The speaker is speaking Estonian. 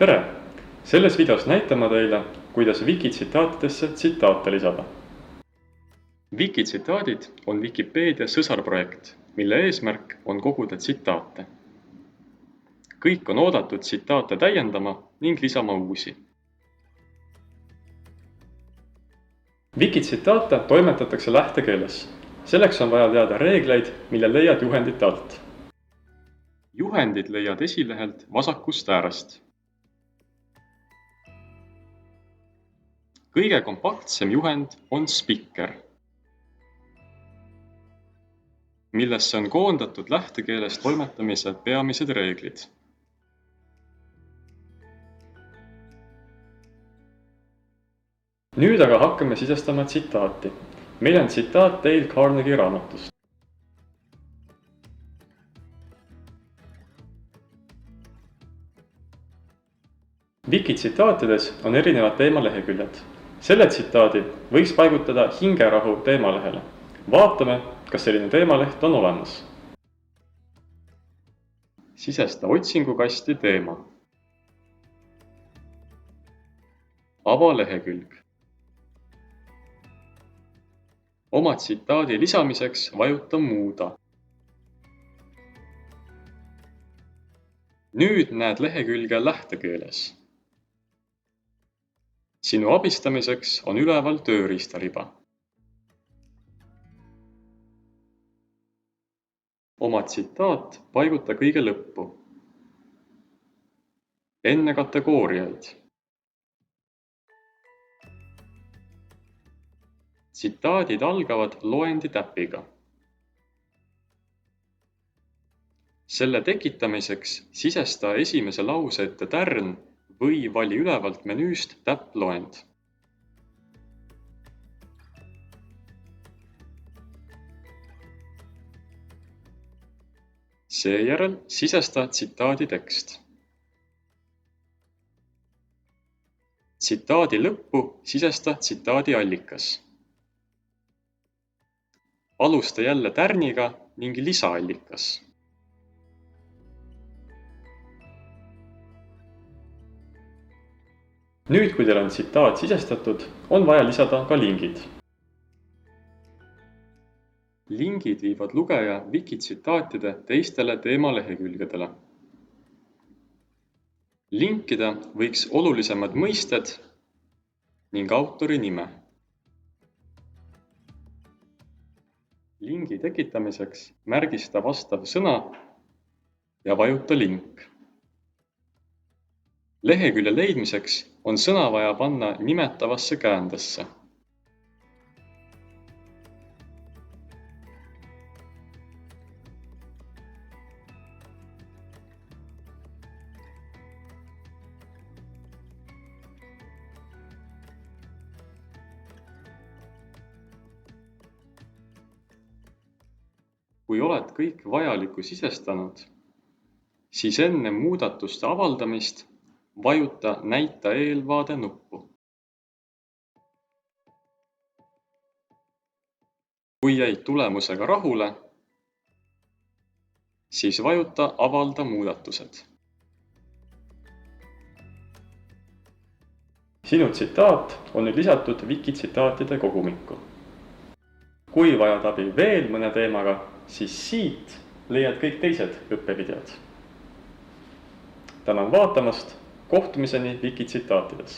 Tere! Selles videos näitame teile, kuidas Wikitsitaatidesse tsitaate lisada. Wikitsitaadid on Wikipeedia sõsarprojekt, mille eesmärk on koguda tsitaate. Kõik on oodatud tsitaate täiendama ning lisama uusi. Wikitsitaate toimetatakse lähtekeeles. Selleks on vaja teada reegleid, mille leiad juhendite alt. Juhendid leiad esilehelt vasakust äärest. Kõige kompaktsem juhend on Spikker, millesse on koondatud lähtekeeles toimetamise peamised reeglid. Nüüd aga hakkame sisestama tsitaati. Meil on tsitaat Dale Carnegie raamatust. Wikitsitaatides on erinevad teemaleheküljed. Selle tsitaadi võiks paigutada hingerahu teemalehele. Vaatame, kas selline teemaleht on olemas. Sisesta otsingukasti teema. Ava lehekülg. Oma tsitaadi lisamiseks vajuta muuda. Nüüd näed lehekülge lähtekeeles. Sinu abistamiseks on üleval tööriistariba. Oma tsitaat paiguta kõige lõppu. Enne kategooriaid. Tsitaadid algavad loenditäpiga. Selle tekitamiseks sisesta esimese lause ette tärn või vali ülevalt menüüst täpploend. Seejärel sisesta tsitaadi tekst. Tsitaadi lõppu sisesta tsitaadi allikas. Alusta jälle tärniga ning lisaallikas. Nüüd, kui teil on tsitaat sisestatud, on vaja lisada ka lingid. Lingid viivad lugeja Wikitsitaatide teistele teemalehekülgedele. Linkida võiks olulisemad mõisted ning autori nime. Lingi tekitamiseks märgista vastav sõna ja vajuta link. Lehekülje leidmiseks on sõna vaja panna nimetavasse käändesse. Kui oled kõik vajalikku sisestanud, siis enne muudatuste avaldamist vajuta Näita eelvaade nuppu. Kui jäid tulemusega rahule, siis vajuta Avalda muudatused. Sinu tsitaat on nüüd lisatud Wikitsitaatide kogumikku. Kui vajad abi veel mõne teemaga, siis siit leiad kõik teised õppevideod. Tänan vaatamast! Kohtumiseni Wikitsitaatides!